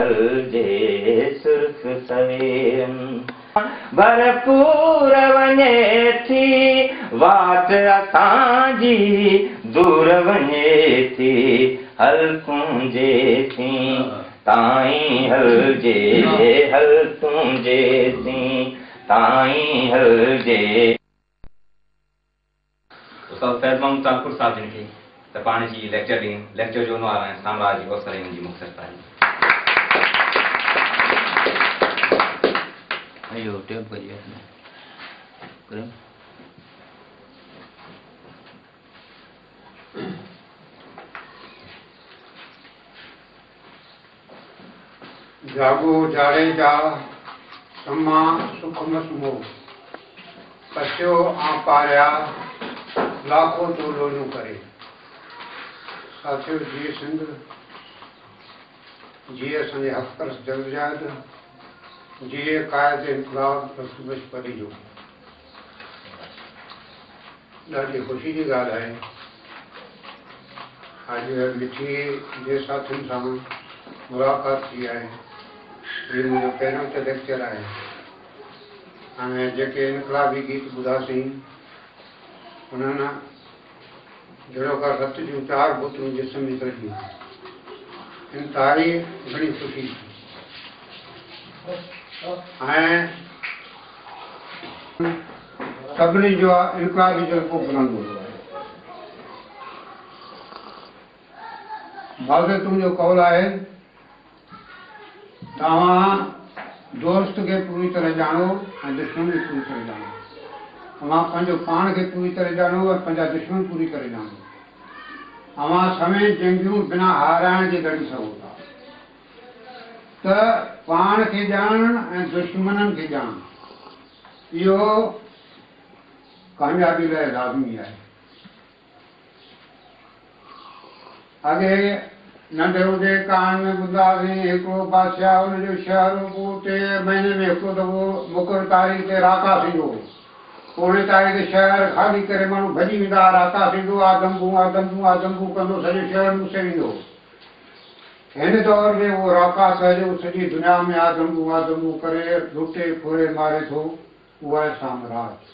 हलजे सुर्ख सवेरन भरपूर वञे थी वाट असांजी दूर वञे थी हल तुंहिंजे थी ताईं हलजे हल तुंहिंजे थी ताईं हलजे। उस्ताद फैज़ महमूद तालपुर साहब जिन खे त पाण जी लेक्चर जो उनवार आहे साम्राज्य कौसर जी मुख़्तसर तारीख़। अयो टेप करिए करें जागो जाड़े जा सम्मा सुखम सुमो पचो आ पारिया लाखों टोलो नु करे। साथियों जी सिंध जी असांजे हफ़्तरस जलजाद जी कायद इनकलाब बस परी जो ॾाढी ख़ुशी जी ॻाल्हि आहे। अॼु मिठी जे साथियुनि सां मुलाक़ात थी आहे। ये मुझे पहिरियों त लेक्चर आहे। हाणे जेके इनकलाबी गीत ॿुधासीं उन्हनि जहिड़ो का रत जूं 4 बोतलूं जिस्म में कढियूं। इंतहाई घणी ख़ुशी थी। ऐं सभिनी जो इनकलाबी जज़्बो बुलंद हूंदो आहे। भाॻे तुंहिंजो कौल आहे तव्हां दोस्त खे पूरी तरह ॼाणो ऐं दुश्मन खे पूरी तरह ॼाणो। तव्हां पंहिंजो पाण खे पूरी तरह ॼाणो ऐं पंहिंजा दुश्मन पूरी तरह ॼाणो। तव्हां समय जंगियूं बिना हाराइण जे लड़ी सघो था। त पाण खे ॼाणणु ऐं दुश्मननि खे ॼाणणु इहो कामयाबी लाइ लाज़मी आहे। अॻे नंढे हूंदे कहाणी में ॿुधासीं हिकिड़ो बादशाह हुनजो शहर पोइ 3 महीने में हिकिड़ो दफ़ो मुक़ररु तारीख़ ते राका थींदो। पोणे तारीख़ ते शहर ख़ाली करे माण्हू भॼी वेंदा। राका थींदो आदमबू आदमबू आदमबू कंदो सॼो शहर मुसे वेंदो। हिन दौर में उहो राका सॼो सॼी दुनिया में आदमबू आदमबू करे लुटे फुरे मारे थो। उहा आहे साम्राज्य।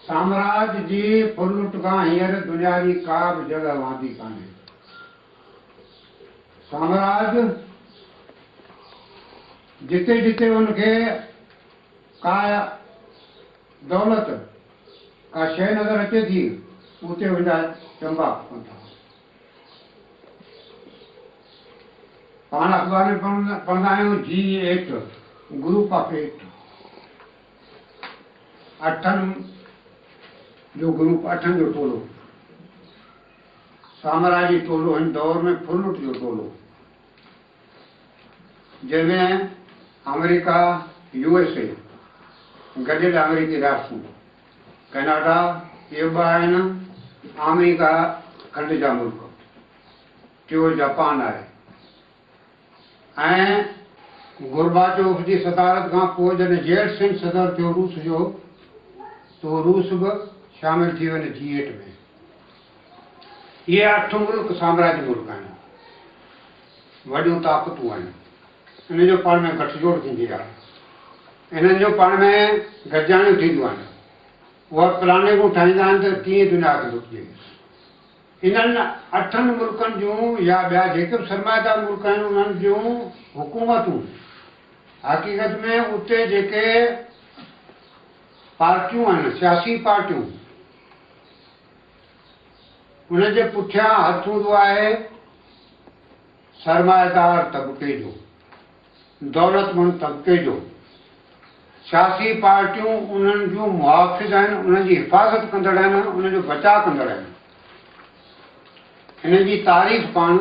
साम्राज्य जी फुलुट खां हींअर दुनिया जी का बि जॻह वांदी कान्हे। साम्राज्य जिते जिते उनखे का दौलत का शइ नज़र अचे थी उते वञा चंबा कनि था। पाण अख़बार में पढ़ंदा आहियूं G8 ग्रुप ऑफ 8 8 जो ग्रुप 8 जो टोलो साम्राज्य टोलो हिन दौर में फुलुट जो टोलो जंहिंमें अमेरिका USA गॾियल अमेरिकी राष्ट्र कनाडा इहे 2 आहिनि। अमेरिका खंड जा मुल्क 3 जापान आहे। ऐं गोर्बाचोव जी सदारत खां पोइ जॾहिं जेलसिन सदर थियो रूस जो तो रूस बि शामिल थी वञे G8 में। इहे 8 मुल्क साम्राज्य मुल्क आहिनि। वॾियूं ताक़तूं आहिनि। इन जो पाण में गठजोड़ थींदी आहे। इन्हनि जो पाण में गॾिजाणियूं थींदियूं आहिनि। उहा प्लानिंगूं ठाहींदा आहिनि त कीअं दुनिया खे लुटिजे। इन्हनि 8 मुल्कनि जूं या ॿिया जेके बि सरमाएदार मुल्क आहिनि उन्हनि जूं हुकूमतूं हक़ीक़त में उते जेके पार्टियूं आहिनि सियासी पार्टियूं उन जे पुठियां हथ हूंदो आहे सरमाएदार तबिके जो दौलतमंद तबिके जो। सियासी पार्टियूं उन्हनि जूं मुहाफ़िज़ आहिनि उन्हनि जी हिफ़ाज़त कंदड़ आहिनि उन्हनि जो बचाव कंदड़ आहिनि। हिन जी तारीख़ पाण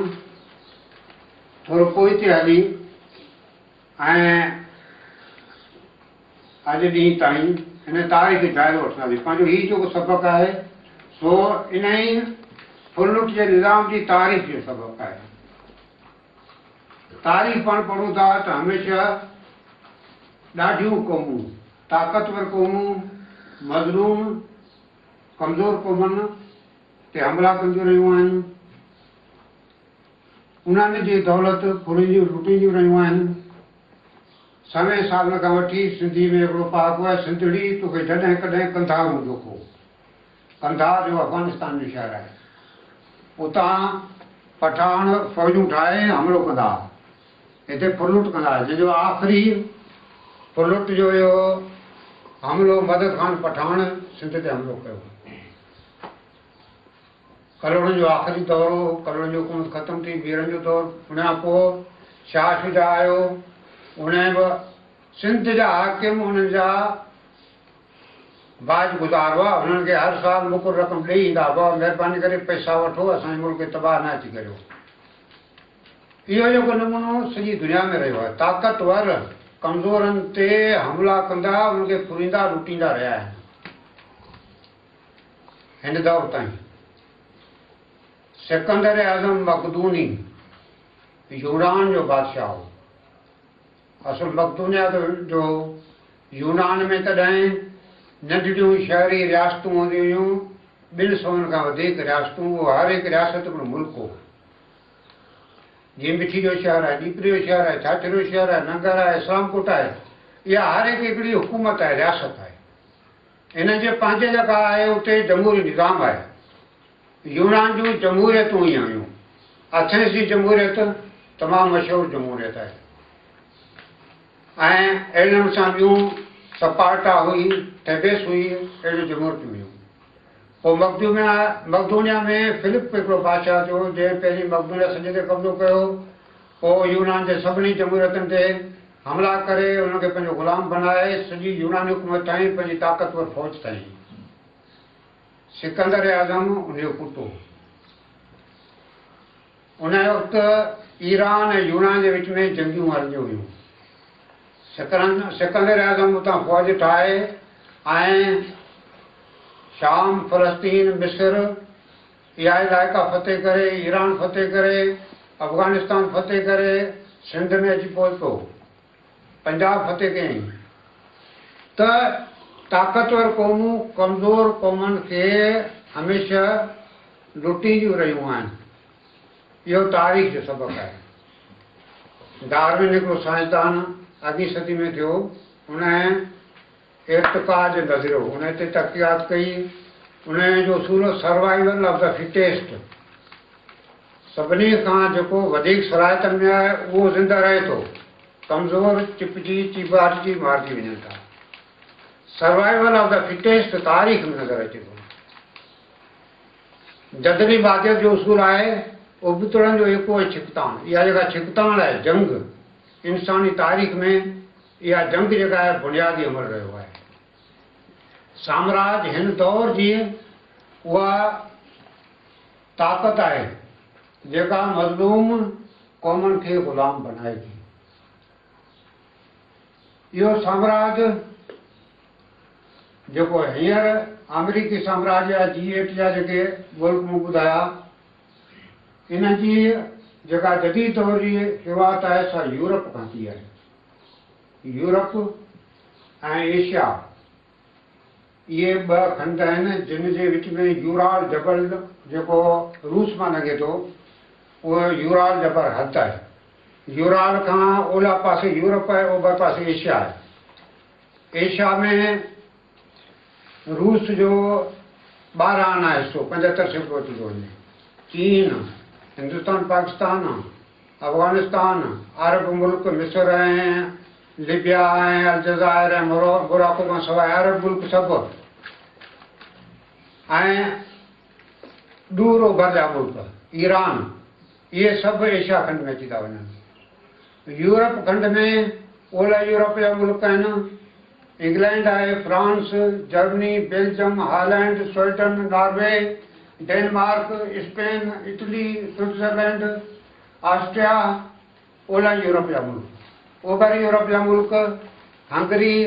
थोरो पोइ ते हली ऐं अॼु ॾींहुं ताईं हिन तारीख़ ठाहे वठंदासीं। पंहिंजो हीउ जेको सबक़ु आहे सो इन ई फुलुट जे निज़ाम जी तारीख़ जो सबक़ु आहे। तारीख़ पाण पढ़ूं था त हमेशह ॾाढियूं क़ौमूं ताक़तवर क़ौमूं मज़लूम कमज़ोर क़ौमनि ते हमला कंदियूं रहियूं आहिनि। उन्हनि जी दौलत फुरिंदियूं लुटिंदियूं रहियूं आहिनि। समय साल खां वठी सिंधी में हिकिड़ो पहाको आहे, सिंधड़ी तोखे जॾहिं कॾहिं कंधार हूंदो को। कंधार जो अफगानिस्तान जो शहर आहे। उतां पठान फ़ौजूं ठाहे हमिलो कंदा, हिते फुलुट कंदा, जंहिंजो आख़िरी फुलुट जो इहो हमिलो मदद ख़ान पठान सिंध ते हमिलो कयो। कलोड़नि जो आख़िरी दौर हो, कलोड़नि जी हुकूमत ख़तमु थी, मीरनि जो दौर। उनखां पोइ शाह शुजा आयो, उन बि सिंध जा हाकिम उन्हनि जा बाज गुज़ार हुआ। उन्हनि खे हर साल मुकुर रक़म ॾेई ईंदा हुआ, महिरबानी करे पैसा वठो, असांजे मुल्क खे तबाह न अची करियो। इहो जेको नमूनो सॼी दुनिया में रहियो आहे। ताक़तवर कमज़ोरनि ते हमला कंदा, उनखे फुरींदा लुटींदा रहिया आहिनि हिन दौर ताईं। सिकंदर आज़म मक़दूनी यूनान जो बादशाह हो। असुल मक़दूनिया जो यूनान में तॾहिं नंढड़ियूं शहरी रियासतूं हूंदियूं हुयूं, 200 खां वधीक रियासतूं। उहो हर हिकु रियासत हिकिड़ो मुल्क हो। जीअं मिठी जो शहर आहे, ॾीपरी जो शहर आहे, छाछर जो शहर आहे, नंगर आहे, इस्लामकोट आहे। इहा हर हिकु हिकिड़ी हुकूमत आहे, रियासत आहे। हिन जे पंहिंजे जॻह आहे, उते जमहूरी निज़ाम आहे। यूनान जूं जमहूरियतूं ईअं हुयूं। एथेंस जी जमहूरियत तमामु मशहूरु जमहूरियत आहे। ऐं अहिड़े नमूने ॿियूं स्पार्टा हुई, थेबेस हुई, अहिड़ियूं जमहूरियतूं हुयूं। पोइ मक़दूनिया में फिलिप हिकिड़ो बादशाह थियो, जंहिं पहिरीं मक़दूनिया सॼे ते कब्ज़ो कयो। पोइ यूनान जे सभिनी जमहूरियतुनि ते हमला करे उनखे पंहिंजो ग़ुलाम बनाए सॼी यूनानी हुकूमत ठाही, पंहिंजी ताक़तवर फ़ौज ठाही। सिकंदर आज़म उनजो पुटु हो। उन वक़्तु ईरान ऐं यूनान जे विच में जंगियूं हलंदियूं हुयूं। सिकंदर आज़म उतां फ़ौज ठाहे ऐं शाम, फ़लस्तीन, मिस्र इहा इलाइक़ा फ़तेह करे, ईरान फ़तेह करे, अफ़गानिस्तान फ़तेह करे, सिंध में अची पहुतो, पंजाब फ़तेह कयईं। त ताक़तवर क़ौमूं कमज़ोर क़ौमुनि खे हमेशह लुटींदियूं रहियूं आहिनि। इहो तारीख़ जो सबक़ु आहे। डार्विन हिकिड़ो साइंसदान अॻी सदी में थियो, उन इर्तिक़ा जो नज़रियो, उन ते तहक़ीक़ात कई। उन जो उसूल सर्वाइवल ऑफ द फिटेस्ट। सभिनी खां जेको वधीक सलाहियतनि में आहे उहो ज़िंदा रहे थो, कमज़ोर चिपजी चिबारजी मारिजी वञनि था। सर्वाइवल ऑफ द फिटेस्ट तारीख़ में नज़र अचे थो। जदली बादियत जो उसूल आहे उबतड़नि जो एको छिकताण। इहा जेका छिकताण आहे, जंग, इंसानी तारीख़ में इहा जंग जेका आहे बुनियादी अमल रहियो आहे। साम्राज हिन दौर जी उहा ताक़त आहे जेका मज़लूम क़ौमुनि खे ग़ुलाम बनाए थी। इहो साम्राज्य जेको हींअर अमेरिकी साम्राज्य आहे, G8 जा जेके मुल्क मूं ॿुधाया, इन जी जेका जदीद दौर जी शुरूआत आहे सा यूरोप खां थी आहे। यूरोप ऐं एशिया इहे ॿ खंड आहिनि जिन जे विच में यूराल जबल जेको रूस मां लॻे थो, उहो यूराल जबल हद आहे। यूराल खां ओलह पासे यूरोप आहे, ओभर पासे एशिया आहे। एशिया में रूस जो 12 आना हिसो 75% अची थो वञे। चीन, हिंदुस्तान, पाकिस्तान, अफ़गानिस्तान, अरब मुल्क, मिस्र ऐं लिबिया ऐं अलजाइर ऐं मोराको खां सवाइ अरब मुल्क सभु, ऐं ॾूर ओभर जा मुल्क, ईरान, इहे सभु एशिया खंड में अची था वञनि। यूरोप खंड में ओलह यूरोप जा मुल्क आहिनि। इंग्लैंड आहे, France, Germany, Belgium, Holland, Sweden, Norway, Denmark, Spain, Italy, Switzerland, Austria, ओलह यूरोप जा मुल्क। ओभर यूरोप जा मुल्क हंगरी,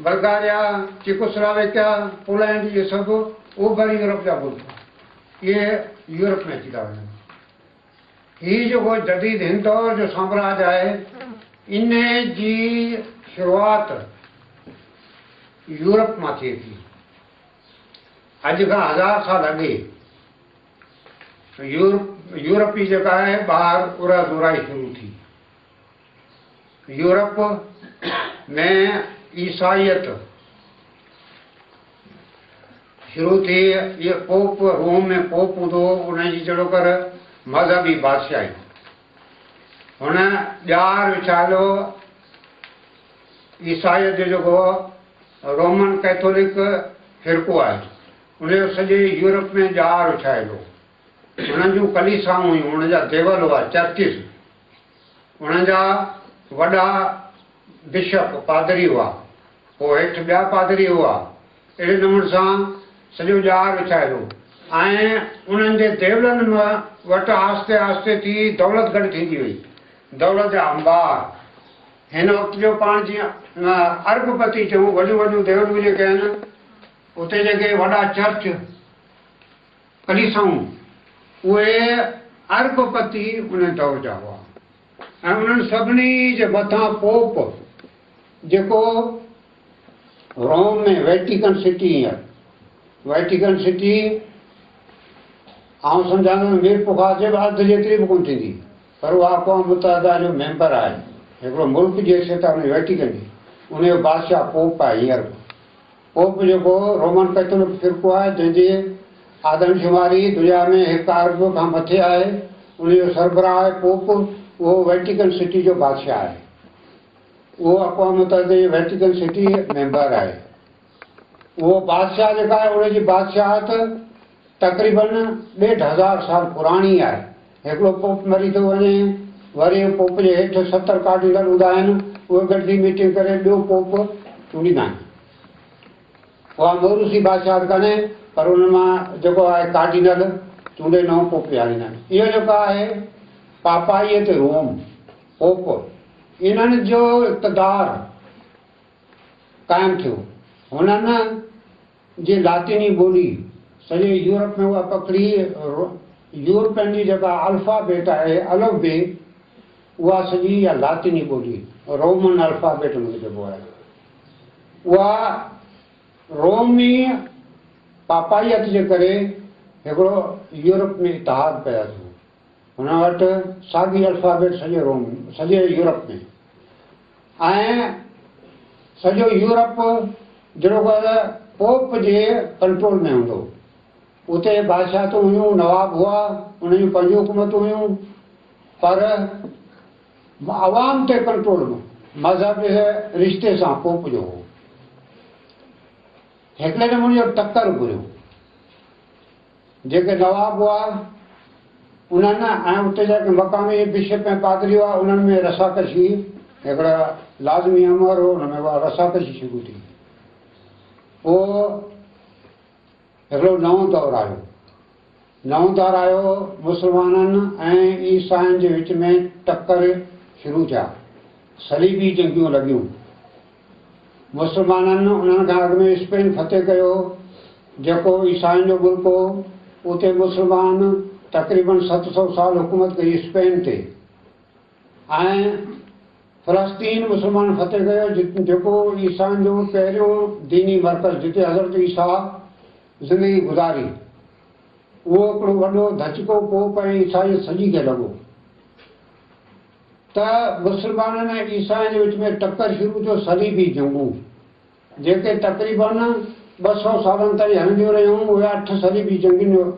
बल्गारिया, चेकोस्लोवाकिया, पोलैंड, इहे सभु ओभर यूरोप जा मुल्क, इहे यूरोप में अची था वञनि। हीउ जेको जदीद हिंद दौर जो साम्राज्य आहे, इन जी शुरूआत यूरोप मां थिए थी। अॼु खां 1000 साल अॻे यूरोपी जेका आहे ॿाहिरि उरा दुराई शुरू थी। यूरोप में ईसाइयत शुरू थी। ये पोप रोम में पोप हूंदो उनजी जहिड़ो कर मज़हबी बादशाही। हुन ॼार विछालो ईसाइयत जो जेको रोमन कैथोलिक फ़िरक़ो आहे उनजो सॼे यूरोप में ॼार विछाइलो। उन्हनि जूं कलीसाऊं हुयूं, उन्हनि जा देवल हुआ, चर्चिस, उन्हनि जा वॾा बिशप पादरी हुआ, पोइ हेठि ॿिया पादरी हुआ। अहिड़े नमूने सां सॼो ॼार विछाइलो ऐं उन्हनि जे देवलनि वटि आहिस्ते आहिस्ते थी दौलत गॾु थींदी वई, दौलत जा अंबार। हिन वक़्त जो पाण जीअं अरबपति चऊं, वॾियूं वॾियूं देवलियूं जेके आहिनि उते जेके वॾा चर्च कलीसाऊं उहे अरबपति उन दौर जा हुआ। ऐं उन्हनि सभिनी जे मथां पोप जेको रोम में वेटिकन सिटी आहे, वेटिकन सिटी आउं सम्झां थो मीर पुखार जे बाद जेतिरी बि कोन थींदी, पर उहा अक़वाम मुतहदा जो मेंबर आहे, हिकिड़ो मुल्क जी हैसियत आहे उन वेटिकन जी। उनजो बादशाह पोप आहे हींअर। पोप जेको रोमन कैथोलिक फ़िरक़ो आहे जंहिंजी आदमशुमारी दुनिया में 1 अरब खां मथे आहे, उनजो सरबराह आहे पोप। उहो वेटिकन सिटी जो बादशाह आहे। उहो अक़वाम मुतहदा जी वेटिकन सिटी मेंबर आहे। उहो बादशाह जेका आहे उनजी बादशाहत तक़रीबन 1500 साल पुराणी आहे। हिकिड़ो पोप मरी थो वञे, वरी पोप जे हेठि 70 कार्डिनल हूंदा आहिनि, उहे गॾिजी मीटिंग करे ॿियो पोप चूंडींदा आहिनि। उहा मोरूसी बादशाहत कान्हे, पर उन मां जेको आहे कार्डिनल चूंडे नओं पोप विहारींदा आहिनि। इहो जेको आहे पापाईयत रोम पोप, इन्हनि जो इक़्तिदार क़ाइमु थियो। हुननि जी लातीनी ॿोली सॼे यूरोप में उहा पकड़ी। यूरोपियन जी जेका अल्फ़ाबेट आहे अलफ़बे, उहा सॼी इहा लातीनी ॿोली, रोमन अल्फ़ाबेट हुनखे चइबो आहे। उहा रोमी पापाईयत जे करे हिकिड़ो यूरोप में इतिहाद पैदा थियो। हुन वटि साॻी अल्फ़ाबेट सॼे यूरोप में। ऐं सॼो यूरोप जहिड़ो कर पोप जे कंट्रोल में हूंदो। उते बादशाहतूं हुयूं, नवाब हुआ, उन जूं पंहिंजूं हुकूमतूं हुयूं, पर अवाम ते कंट्रोल मज़हब जे रिश्ते सां पोप जो हो। हिकिड़े नमूने जो टकर घुरियो। जेके नवाब हुआ उन्हनि ऐं उते जेके मक़ामी बिशप ऐं पादरी हुआ उन्हनि में रसाकशी हिकिड़ा लाज़मी अमर हो, हुन में उहा रसाकशी शुरू थी। पोइ हिकिड़ो नओं दौरु आयो। नओं दौरु आयो, मुस्लमाननि ऐं ईसाइनि जे विच में टकर शुरू थिया, सलीबी जंगियूं लॻियूं। मुस्लमाननि उन्हनि खां अॻु में स्पेन फतेह कयो, जेको ईसाइनि जो मुल्क हो। उते मुस्लमान तक़रीबन 700 साल हुकूमत कई स्पेन ते। ऐं फ़लस्तीन मुस्लमान फतेह कयो, जेको ईसाइनि जो पहिरियों दीनी मर्कज़, जिते हज़रत ईसा ज़िंदगी गुज़ारी। उहो हिकिड़ो वॾो धचको पोप ऐं ईसाई सॼी खे लॻो त मुस्लमाननि ऐं ईसाइनि जे विच में टकर शुरू थियो, सलीबी जंगूं, जेके तक़रीबन 200 सालनि ताईं हलंदियूं रहियूं। उहे 8 सलीबी जंगियूं।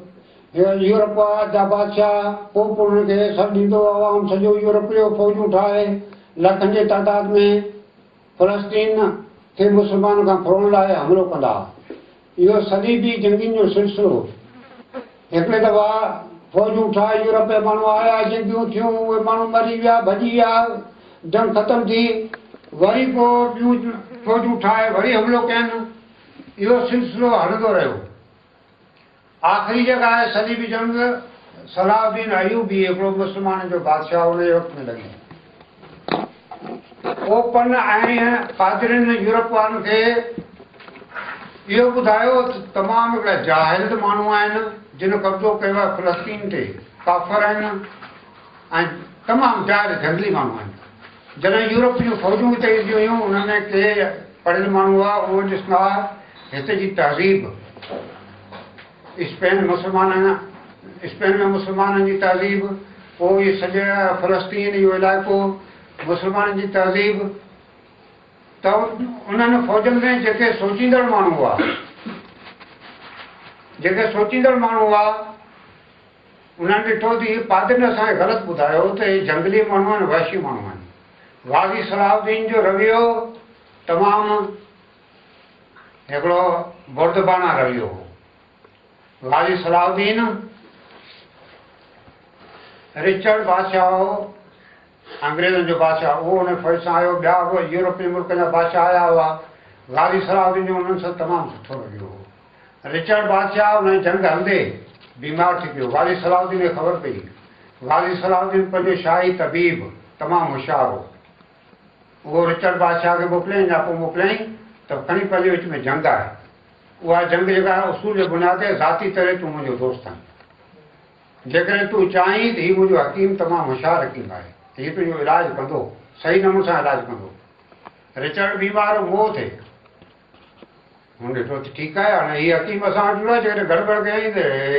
यूरोप जा बादशाह पोप उन्हनि खे सॾु ॾींदो, आवाम सॼो यूरोप जो फ़ौजूं ठाहे लखनि जे तादाद में फ़लस्तीन खे मुस्लमान खां फुरण लाइ हमिलो कंदा। इहो सलीबी जंगियुनि जो सिलसिलो। हिकिड़े दफ़ा फ़ौजूं ठाहे यूरोप जा माण्हू आया, जंगियूं थियूं, उहे माण्हू मरी विया, भॼी विया, जंग ख़तमु थी। वरी पोइ ॿियूं फ़ौजूं ठाहे वरी हमिलो कयनि। इहो सिलसिलो हलंदो रहियो। आख़िरी जेका आहे सलीबी जंग सलाहुद्दीन अयूबी हिकिड़ो मुस्लमाननि जो बादशाह उन जे वक़्त में लॻी। पोपनि ऐं पादरियुनि यूरोप वारनि खे इहो ॿुधायो त तमामु हिकिड़ा जाहिल माण्हू आहिनि जिन कब्ज़ो कयो आहे फ़लस्तीन ते, काफ़र आहिनि ऐं तमामु जाहिल जंगली माण्हू आहिनि। जॾहिं यूरोप जूं फ़ौजूं हिते ईंदियूं हुयूं, उन्हनि के पढ़ियल माण्हू हुआ, उहे ॾिसंदा हिते जी तहज़ीब, स्पेन मुस्लमाननि स्पेन में मुसलमाननि जी तहज़ीब, पोइ सॼे फ़लस्तीन इहो इलाइक़ो मुसलमाननि जी तहज़ीब। त उन्हनि फ़ौजनि में जेके सोचींदड़ माण्हू हुआ, उन्हनि ॾिठो त हीअ पादरियुनि असांखे ग़लति ॿुधायो त हे जंगली माण्हू आहिनि, वहशी माण्हू आहिनि। गाज़ी सलाहुद्दीन जो रवैयो तमामु हिकिड़ो बुर्दबाना रवैयो हो। गाज़ी सलाहुद्दीन रिचर्ड बादशाह हो, अंग्रेज़नि जो बादशाह, उहो उन फ़ौज सां आयो। ॿिया बि यूरोपीय मुल्क जा बादशाह आया हुआ। गाज़ी सलाहुद्दीन जो उन्हनि सां तमामु सुठो रवैयो हो। रिचर्ड बादशाह उन जंग हलंदे बीमार थी पियो। गाज़ी सलाहुद्दीन खे ख़बर पई। गाज़ी सलाहुद्दीन पंहिंजो शाही तबीब तमामु होशियारु हो। उहो रिचर्ड बादशाह खे मोकिलियईं, या पोइ मोकिलियईं त खणी पंहिंजे विच में जंग आहे। उहा जंग जेका आहे उसूल जे बुनियाद ते ज़ाती तरह तूं मुंहिंजो दोस्त आहीं। जेकॾहिं तूं चाहीं त हीउ मुंहिंजो हकीम तमामु होशियारु हकीम आहे, हीउ तुंहिंजो इलाजु कंदो, सही नमूने सां इलाजु कंदो। रिचर्ड बीमार मोह थिए, हुन ॾिठो त ठीकु आहे, हाणे हीउ हकीम असां वटि ईंदो आहे, जेकॾहिं गड़बड़ कयईं त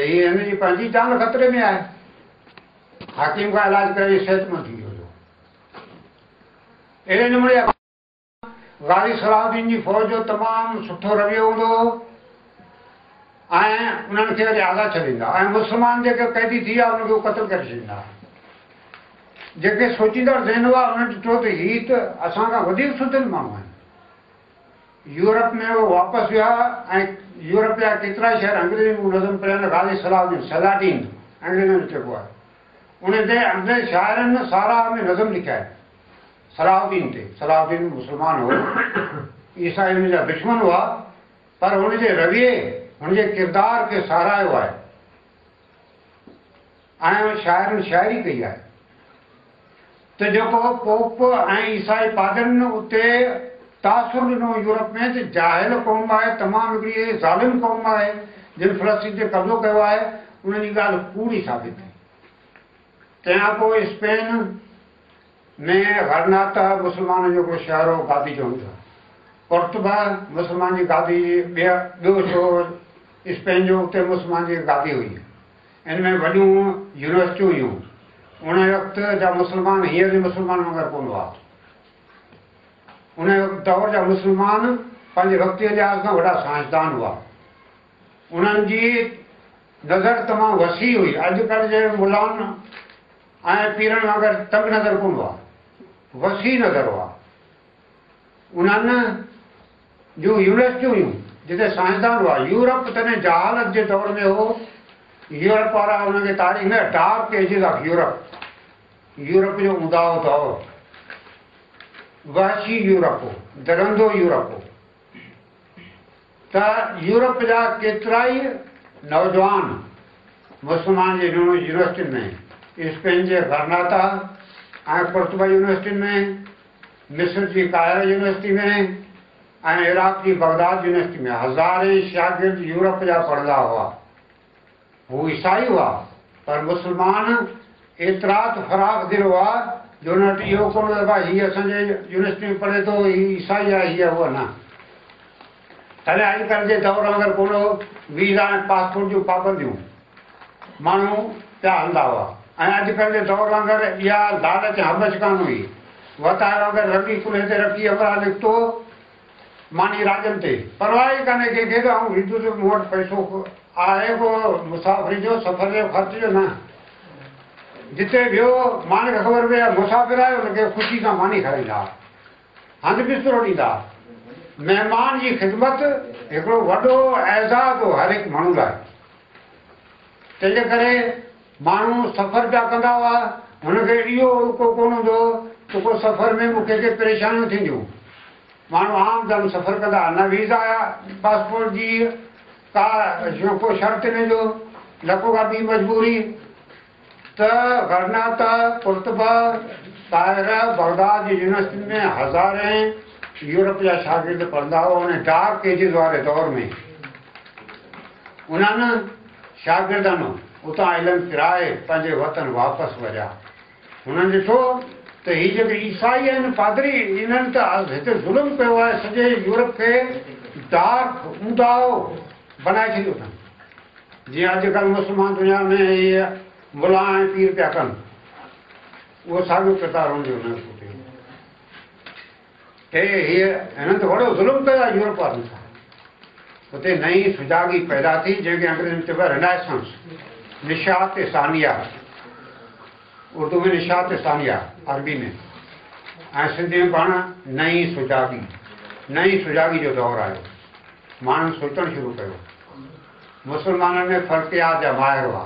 हीअ हिन जी पंहिंजी जान ख़तरे में आहे। हकीम खां इलाजु करे सिहतमंद थी वियो। अहिड़े नमूने गाज़ी सलाहुद्दीन जी फ़ौज जो तमामु सुठो रवैयो हूंदो हो ऐं उन्हनि खे वरी आज़ादु छॾे ॾींदा, ऐं मुस्लमान जेके कैदी थी विया उनखे क़तलु करे छॾींदा। जेके सोचींदड़ ज़हन हुआ उन्हनि ॾिठो त हीअ त असां खां वधीक सुधियल माण्हू आहिनि। यूरोप में उहो वापसि विया ऐं यूरोप जा केतिरा ई शहर अंग्रेज़ी में नज़म पिया आहिनि। गाज़ी सलाहुद्दीन सलाडीन अंग्रेज़नि में चइबो आहे। उन ते अंग्रेज़ शाइरनि सारा में नज़म लिखिया आहिनि सलाहुद्दीन ते। सलाहुद्दीन मुस्लमान हो, ईसाई हुन जा दुश्मन हुआ, पर हुनजे रवैये, हुनजे किरदार खे सारायो आहे ऐं शाइरनि शाइरी कई आहे त जेको पोप ऐं ईसाई पादरियुनि उते तासुर ॾिनो यूरोप में त जाहिल क़ौम आहे, तमामु हिकिड़ी ज़ालिम क़ौम आहे जिन फ़लस्तीन ते कब्ज़ो कयो आहे, उन्हनि जी ॻाल्हि कूड़ी साबित थी। तंहिंखां पोइ स्पेन में गरनाता मुस्लमान जो हिकिड़ो शहर हो, गादी जो हूंदो आहे। पुर्तबा मुस्लमान जी गादी, ॿियो शोर स्पेन जो, उते मुस्लमान जी गादी हुई। इन में वॾियूं यूनिवर्सिटियूं हुयूं। उन वक़्त जा मुस्लमान हींअर जे मुस्लमान वांगुरु कोन हुआ। उन दौर जा मुस्लमान पंहिंजे वक़्ती लिहाज़ खां वॾा साइंसदान हुआ। उन्हनि जी नज़र तमामु वसी हुई। अॼुकल्ह जे मुलाउनि ऐं पीरनि वांगुरु तंग नज़र कोन हुआ, वसी नज़र हुआ। उन्हनि जूं यूनिवर्सिटियूं हुयूं जिते साइंसदान हुआ। यूरोप तॾहिं जहालत जे दौर में हो। यूरोप वारा हुनखे तारीख़ में dark ages of Europe, Europe जो ऊंदाहो दौर, वहशी यूरोप हो, दरंदो यूरोप हो। त यूरोप जा केतिरा ई नौजवान मुस्लमान जी यूनिवर्सिटियुनि में, स्पेन जे गरनाता ऐं पुर्तबा यूनिवर्सिटियुनि में, मिस्र जी काहिरा यूनिवर्सिटी में ऐं इराक जी बगदाद यूनिवर्सिटी में हज़ारे शागिर्द यूरोप जा पढ़ंदा हुआ। हू ईसाई हुआ, पर मुस्लमान एतिरा त फ़राख़ दिल हुआ जो हुन वटि इहो कोन हुयो भाई हीअ असांजे यूनिवर्सिटी में पढ़े थो, हीअ ईसाई आहे, हीअ उहा न। तॾहिं अॼुकल्ह जे दौर वांगुरु कोन हो। वीज़ा ऐं पासपोर्ट जूं पाबंदियूं माण्हू पिया हलंदा हुआ। ऐं अॼुकल्ह जे दौर वांगुरु इहा लालच हबच कान हुई। वताए वांगुरु रखी कुल्हे ते रखी अमरा निकितो मानी राजनि ते, परवाह ई कान्हे कंहिंखे त ऐं हिंदू जो मूं वटि पैसो आहे को मुसाफ़िरी जो, सफ़र जो ख़र्च जो न। जिते वियो माने खे ख़बर पई आहे मुसाफ़िर आहे, हुनखे ख़ुशी सां मानी खाराईंदा, हंधि बिस्तरो ॾींदा। महिमान जी ख़िदमत हिकिड़ो वॾो एज़ाज़ हो हर हिकु माण्हू लाइ। तंहिंजे करे माण्हू सफ़र पिया कंदा हुआ। हुनखे इहो को कोन हूंदो त को सफ़र में मूंखे के परेशानियूं थींदियूं। माण्हू आमदम सफ़र कंदा, न वीज़ा पासपोर्ट जी का को शर्त हिन जो, न को का ॿी मजबूरी। त गरनाता, पुर्तबा, काहिरा, बगदाद जी यूनिवर्सिटी में हज़ारे यूरोप जा शागिर्द पढ़ंदा हुआ। उन डार्क एजिस वारे दौर में उन्हनि शागिर्दनि उतां इल्मु किराए पंहिंजे वतन वापसि वरिया। हुननि ॾिठो त हीअ जेके ईसाई आहिनि पादरी, इन्हनि त हिते ज़ुल्म कयो आहे, सॼे यूरोप खे डार्क ऊंदाहो बनाए छॾियो अथनि। जी अॼुकल्ह मुस्लमान दुनिया में ये मुला ऐं पीर पिया कनि, उहो साॻियो किरदारु हूंदो हुन हे हिननि त वॾो ज़ुल्म कयो आहे यूरोप वारनि सां। हुते नई सुजागी पैदा थी जंहिंखे अंग्रेज़ी में चइबो आहे रिनाइसेंस, निशात सानिया, उर्दू में निशात सानिया, अरबी में, ऐं सिंधी में पाण नई सुजागी जो दौरु आयो। माण्हुनि सोचणु शुरू कयो। मुस्लमाननि में फ़ल्कियात जा माहिर हुआ,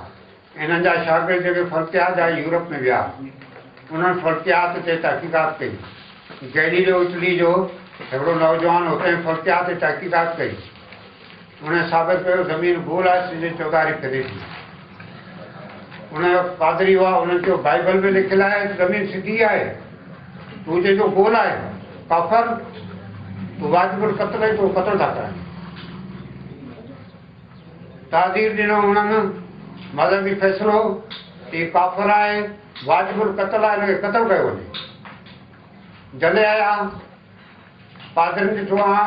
इन्हनि जा शागिर्द जेके फ़ल्कियात जा यूरोप में विया, उन्हनि फ़ल्कियात ते तहक़ीक़ात कई। गैलीलियो इटली जो हिकिड़ो नौजवान हुते फ़ल्कियात ते तहक़ीक़ात कई। उन साबित कयो ज़मीन गोल आहे, सिज चौधारी फिरे थी। उनजो पादरी हुआ, उन्हनि चयो बाइबल में लिखियलु आहे ज़मीन सिधी आहे, तूं चए थो गोल आहे, काफ़र, तूं वाजिबुल क़त्ल आहे, तूं क़त्ल था कराए। ताज़ीर ॾिनो उन्हनि, मज़हबी फ़ैसिलो ही काफ़र आहे, वाजिबुल क़त्ल आहे, हिनखे क़त्ल कयो वञे। जले आया, पादरियुनि ॾिठो आहे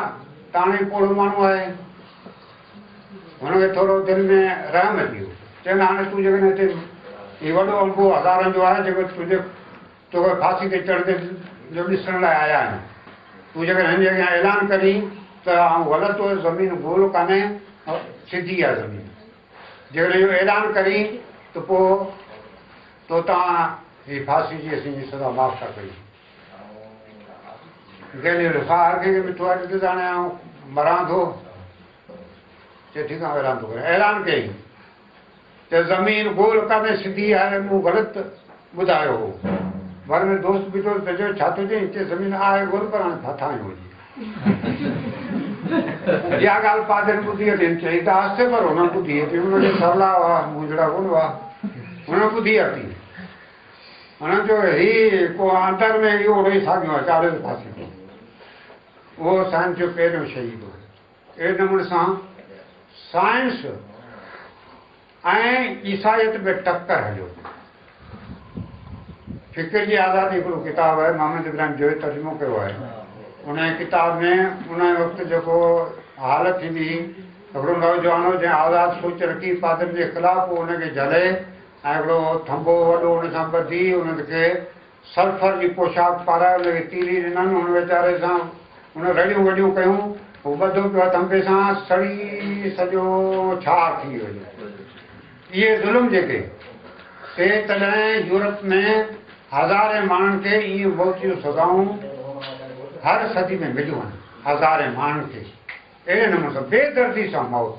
ताणी पोड़ो माण्हू आहे, हुनखे थोरो दिलि में रहम अची वियो। चवनि हाणे तूं जेकॾहिं हिते हीउ वॾो अंबो हज़ारनि जो आहे जेको तोखे फांसी ते चढ़ंदे जो ॾिसण लाइ आया आहिनि, तूं जेकॾहिं हिन जे अॻियां ऐलान करी त आउं ग़लति हुयुसि, ज़मीन गोल कान्हे सिधी आहे ज़मीन, जेकॾहिं इहो ऐलान करी त पोइ तो तव्हां हीअ फांसी जी असांजी सज़ा माफ़ था कयूं। गैलीलियो हर कंहिंखे मिठो आहे, ॾिठो त हाणे आउं मरां थो, चए ठीकु आहे ऐलान थो करे। ऐलान कयईं त ज़मीन गोल कान्हे सिधी आहे, मूं ग़लति ॿुधायो हो। घर में दोस्त बीठो त चयो छा थो चई, चए ज़मीन आहे गोल पर हाणे फाथा आहियूं वञी। इहा ॻाल्हि पादरी ॿुधी वठी, चई त आस्ते पर हुन ॿुधी वठी, हुनखे सरला हुआ, मुंझड़ा कोन हुआ, हुन ॿुधी वठी। हुन चयो ही को अंदर में इहो ओड़ो ई साॻियो आहे, चाढ़े फांसी ते। उहो साइंस जो पहिरियों शहीद हो। अहिड़े नमूने सां साइंस ऐं ईसाइत में टक्कर हलियो। फ़िक्र जी आज़ादी हिकिड़ो किताबु आहे, मोहम्मद इब्राहिम जो तर्जुमो कयो आहे। उन किताब में उन वक़्तु जेको हालत थींदी, हिकिड़ो नौजवान हो जंहिं आज़ादु सोच रखी पादरियुनि जे ख़िलाफ़, उनखे जले ऐं हिकिड़ो थंबो वॾो हुन सां ॿधी उनखे सल्फर जी पोशाक पाराए उनखे तीली ॾिननि। हुन वीचारे सां हुन रड़ियूं वॾियूं कयूं, हू ॿधो पियो थंबे सां, सड़ी सॼो छार थी वियो। इहे ज़ुल्म जेके ते तॾहिं यूरोप में हज़ारे माण्हुनि खे इहे मौत जूं सज़ाऊं हर सदी में मिलियूं आहिनि। हज़ारे माण्हुनि खे अहिड़े नमूने सां बेदर्दी सां मौत।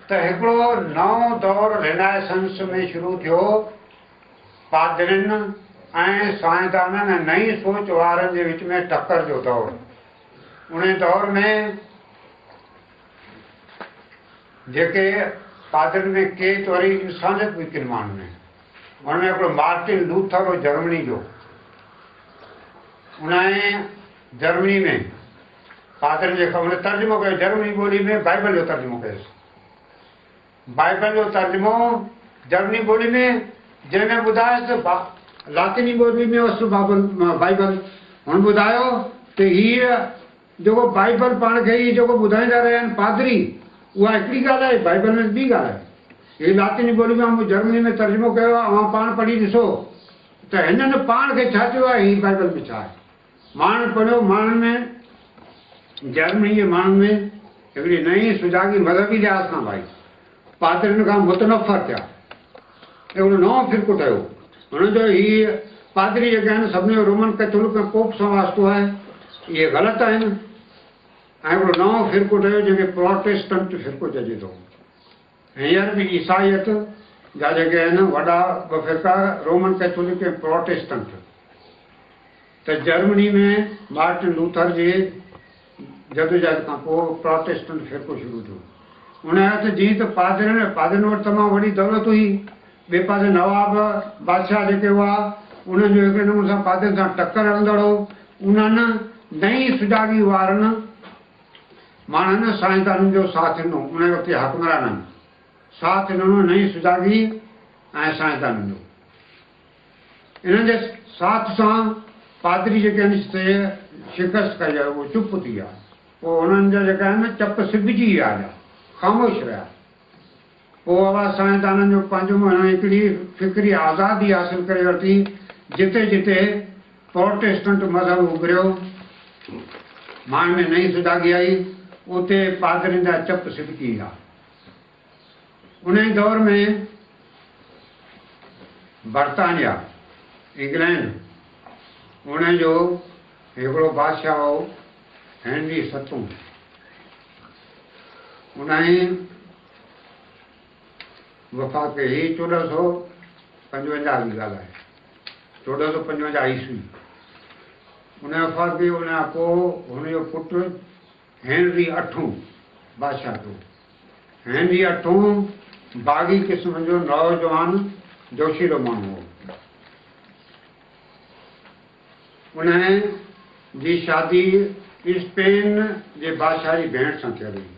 त हिकिड़ो नओं दौरु रिनाइसेंस में शुरू थियो, पादरियुनि ऐं साइंसदाननि ऐं नई सोच वारनि जे विच में टक्कर जो दौरु। उन दौर में जेके पादरियुनि में के त वरी इंसानियत बि किन माण्हुनि में, हुनमें हिकिड़ो मार्टिन लूथर हो जर्मनी जो। उन जर्मनी में पादरियुनि जे उन तर्जुमो कयो, जर्मनी ॿोली में बाइबल जो तर्जुमो कयोसि। बाइबल जो तर्जुमो जर्मनी ॿोली में, जंहिंमें ॿुधायसि लातिनी ॿोली में हुअसि बाइबल। हुन ॿुधायो त हीअ जेको बाइबल पाण खे जेको ॿुधाईंदा रहिया आहिनि पादरी, उहा हिकिड़ी ॻाल्हि आहे, बाइबल में ॿी ॻाल्हि आहे। हीअ लातिनी ॿोली में मूं जर्मनी में तर्जुमो कयो आहे, अवां पाण पढ़ी ॾिसो त हिननि पाण खे छा चयो आहे, हीअ बाइबल में छा आहे। माण्हुनि पढ़ियो, माण्हुनि में जर्मनी जे माण्हुनि में हिकिड़ी नई सुजागी मज़हबी लिहाज़ खां भाई पादरियुनि खां मुतनफ़र थिया, हिकिड़ो नओं फ़िरक़ो ठहियो। हुनजो हीअ पादरी जेके आहिनि सभिनी जो रोमन कैथोलिक में पोप सां वास्तो आहे, इहे ग़लति आहिनि। ऐं हिकिड़ो नओं फ़िरक़ो ठहियो जंहिंखे प्रोटेस्टेंट फ़िरक़ो चइजे थो। हींअर बि ईसाइयत जा जेके आहिनि वॾा ॿ फ़िरक़ा, रोमन कैथोलिक ऐं प्रोटेस्टेंट। त जर्मनी में मार्टिन लूथर जे जदोजहद खां पोइ प्रोटेस्टेंट फ़िरक़ो शुरू थियो। उन हथ जीअं त पादरियुनि वटि तमामु वॾी दौलत हुई, ॿिए पासे नवाब बादशाह जेके हुआ उन्हनि जो हिकिड़े नमूने सां पादरियुनि सां टक्कर हलंदड़ हो। उन्हनि नई सुजागी वारनि माण्हुनि साइंसदाननि जो साथ ॾिनो, उन वक़्तु जे हुक्मराननि साथ ॾिनो नई सुजागी ऐं साइंसदाननि जो। इन्हनि जे साथ सां पादरी जेके आहिनि शिकस्त कई आहे, उहो चुप थी विया। पोइ हुननि जा जेका आहिनि चप सिबिजी विया, ख़ामोश रहिया। पोइ बाबा साइंसदाननि जो पंहिंजो हिकिड़ी फिक्री आज़ादी हासिल करे वरिती। जिते जिते प्रोटेस्टेंट मज़हब उभरियो, मां में नई सुजागी आई, उते पादरियुनि जा चप सिपकी विया। उन ई दौर में बर्तानिया इंग्लैंड, उन जो हिकिड़ो बादशाह हो हेनरी सतों। उन वफ़ात कई। ही 1455 जी ॻाल्हि आहे, 1455 ईस्वी। उन वफ़ात कई। उन खां पोइ हुनजो पुटु हेनरी अठों बादशाह थियो। हेनरी अठों बाग़ी क़िस्म जो नौजवान जोशीलो माण्हू हो। उन जी शादी स्पेन जे बादशाह जी भेण सां थियल हुई।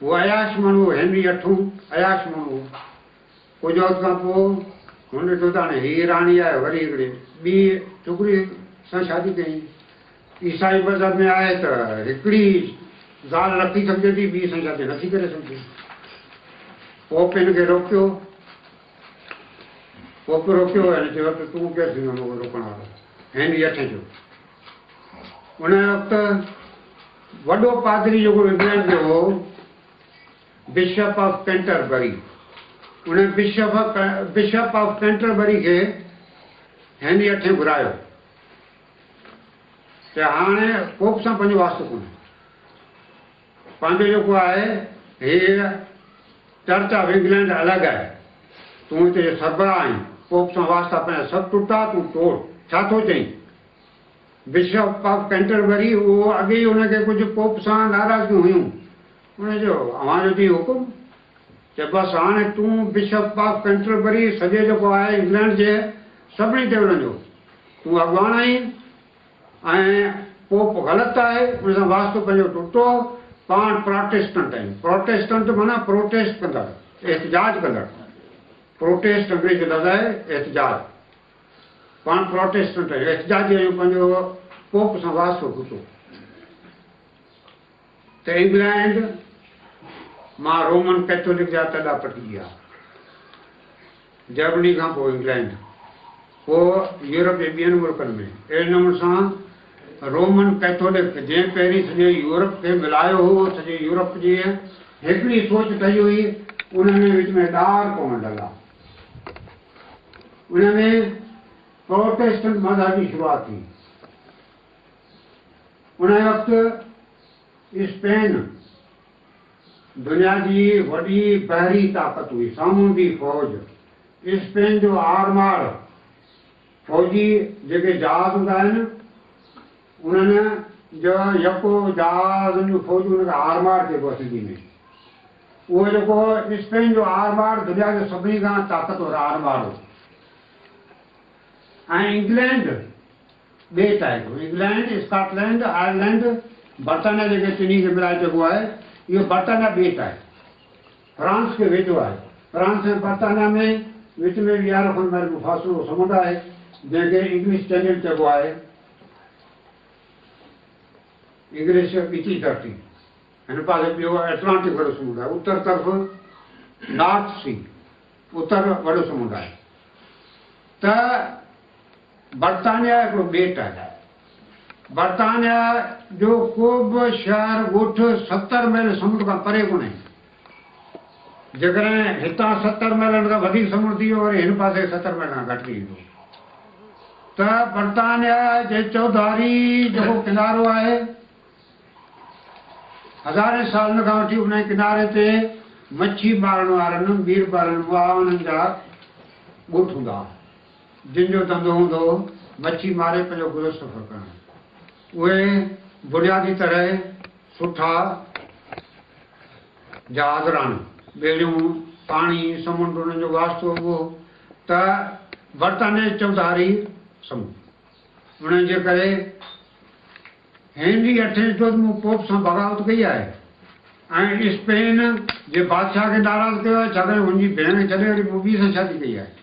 वो अयाश माण्हू, हेनरी अठों अयाश माण्हू। कुझु वक़्त खां पोइ हुन ॾिठो त हाणे हीअ राणी आहे, वरी हिकिड़ी ॿी छोकिरी सां शादी कई। ईसाई मज़हब में आहे त हिकिड़ी ज़ाल रखी सघिजे थी, ॿी सां शादी नथी करे सघिजे। पोप हिन खे रोकियो। पोप रोकियो, हिन चयो त तूं केरु थींदो मूंखे रोकण वारो? हेनरी अठें जो। उन वक़्तु वॾो पादरी जेको इंग्लैंड जो हो, बिशप ऑफ कैंटरबरी, उन बिशप ऑफ कैंटरबरी खे हेनरी अठें घुरायो त हाणे पोप सां पंहिंजो वास्तो कोन्हे। पंहिंजो जेको आहे हीअ चर्च ऑफ इंग्लैंड अलॻि आहे, तूं हिते जो सरबराह आहीं, पोप सां वास्ता पंहिंजा सभु टुटा, तूं तोड़। छा थो चईं? बिशप ऑफ कैंटरबरी उहो अॻे ई हुनखे कुझु पोप सां नाराज़गियूं हुयूं। उन जो अव्हां जो थी हुकुम त बसि हाणे तूं बिशप ऑफ कैंटरबरी सॼे जेको आहे इंग्लैंड जे सभिनी टेबलनि जो तूं अॻुवान आहीं, ऐं पोप ग़लति आहे, उन सां वास्तो पंहिंजो टुटो। पाण प्रोटेस्टेंट आहियूं। प्रोटेस्टेंट माना प्रोटेस्ट कंदड़, एहतजाज कंदड़। प्रोटेस्ट अंग्रेजी लफ़्ज़ आहे एहतजाज। पाण प्रोटेस्टेंट आहियूं, एहतजाजी आहियूं, पंहिंजो पोप सां वास्तो टुटो। त इंग्लैंड मां रोमन कैथोलिक जा तॾा पटिजी विया। जर्मनी खां पोइ इंग्लैंड, पोइ यूरोप जे ॿियनि मुल्कनि में। अहिड़े नमूने सां रोमन कैथोलिक जंहिं पहिरीं सॼे यूरोप खे मिलायो हो, सॼे यूरोप जी हिकिड़ी सोच ठही हुई, उनमें विच में ॾार पवंदड़ आहे। उनमें प्रोटेस्टेंट मज़हब जी शुरूआत थी। उन वक़्तु स्पेन दुनिया जी वॾी बहरी ताक़त हुई, सामूंडी फ़ौज। स्पेन जो आरमार फ़ौजी जेके जहाज़ हूंदा आहिनि, उन्हनि जो यको जहाज़नि जूं फ़ौजूं हुनखे आरमार चइबो आहे सिंधी में। उहो जेको स्पेन जो आरमार दुनिया जो सभिनी खां ताक़तवर आरमार हो। ऐं इंग्लैंड ॿिए टाइप हो। इंग्लैंड, स्कॉटलैंड, आयरलैंड, बर्तानिया जेके टिनी खे मिलाए चइबो आहे, इहो बर्तानिया ॿिए टाइप। फ्रांस खे वेझो आहे। फ्रांस ऐं बर्तानिया में विच में 11 माइल जो फ़ासिलो समुंड आहे, जंहिंखे इंग्लिश चैनल चइबो आहे। इंग्लिश ॿिची धरती। हिन पासे ॿियो एटलांटिक वॾो समुंड आहे। उत्तर तरफ़ नॉर्थ सी, उत्तर वॾो समुंड आहे। त बर्तानिया हिकिड़ो ॿिए टाइप आहे। बर्तानिया जो को बि शहर ॻोठ 70 माइल समुंड खां परे कोन्हे। जेकॾहिं हितां 70 माइलनि खां वधीक समुंड थी वियो, वरी हिन पासे 70 माइल खां घटि थी वेंदो। त बर्तानिया जे चौधारी जेको किनारो आहे, हज़ारे सालनि खां वठी उन किनारे ते मच्छी मारण वारनि, बीरबलनि, मुआवननि जा ॻोठ हूंदा, जिन जो धंधो हूंदो मच्छी मारे पंहिंजो गुज़र सफ़र करणु। उहे बुनियादी तरह सुठा जहाज़रान, ॿेड़ियूं, पाणी, समुंड, उन्हनि जो वास्तो हुओ। त बर्तानिया चौधारी समुंड। उन्हनि जे करे हेनरी अठें जो मूं पोप सां बग़ावत कई आहे, ऐं स्पेन जे बादशाह खे नाराज़ कयो आहे, छाकाणि हुनजी भेण छॾे वरी पोइ ॿी सां शादी कई आहे।